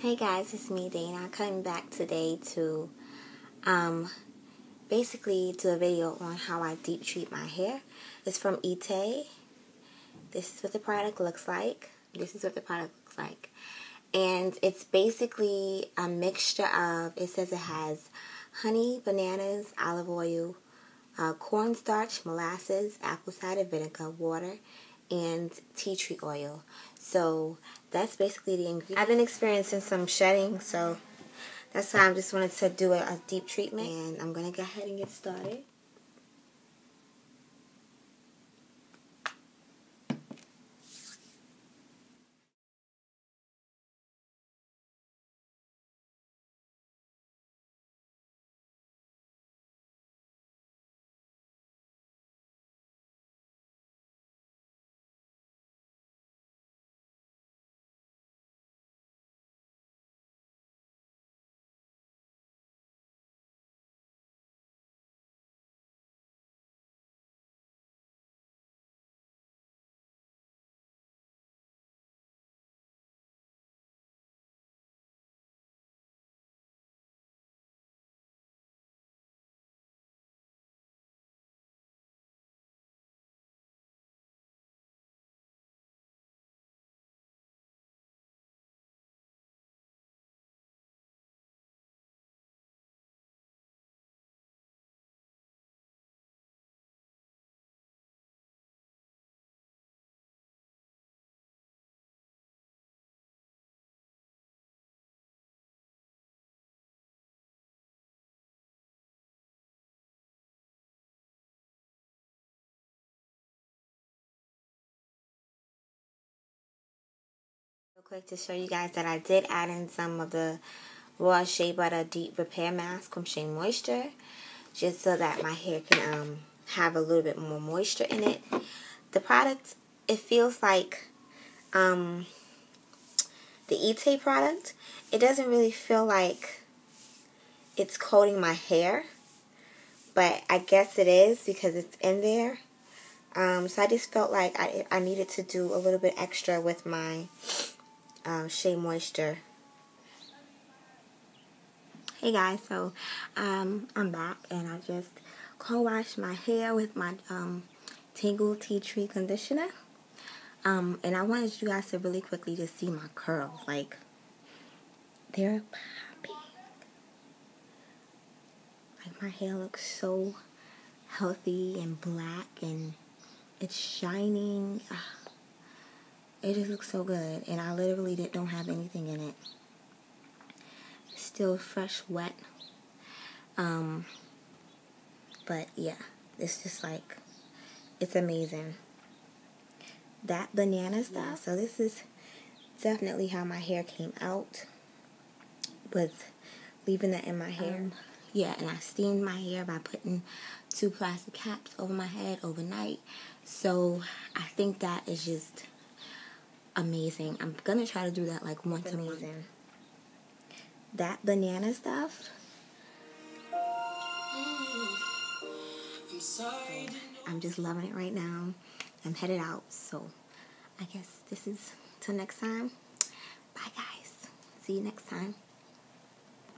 Hey guys, it's me Dana. Coming back today to basically do a video on how I deep treat my hair. It's from Etae. This is what the product looks like. And it's basically a mixture of, it says it has honey, bananas, olive oil, cornstarch, molasses, apple cider vinegar, water, and tea tree oil. So that's basically the ingredient. I've been experiencing some shedding, so that's why I just wanted to do a deep treatment. And I'm going to go ahead and get started. Real quick to show you guys that I did add in some of the raw Shea Butter Deep Repair Mask from Shea Moisture, just so that my hair can have a little bit more moisture in it. The product, it feels like the Etae product. It doesn't really feel like it's coating my hair, but I guess it is because it's in there. So I just felt like I needed to do a little bit extra with my Shea Moisture. Hey guys, so I'm back and I just co-washed my hair with my Tingle Tea Tree Conditioner. And I wanted you guys to really quickly just see my curls. Like, they're popping. Like, my hair looks so healthy and black and it's shining. It just looks so good. And I literally don't have anything in it. Still fresh, wet. But yeah, it's just like, it's amazing. That banana stuff. So this is definitely how my hair came out, with leaving that in my hair. Yeah, and I steamed my hair by putting 2 plastic caps over my head overnight. So I think that is just amazing. I'm gonna try to do that like once a month. That banana stuff. I'm just loving it right now. I'm headed out, so I guess this is till next time. Bye guys. See you next time.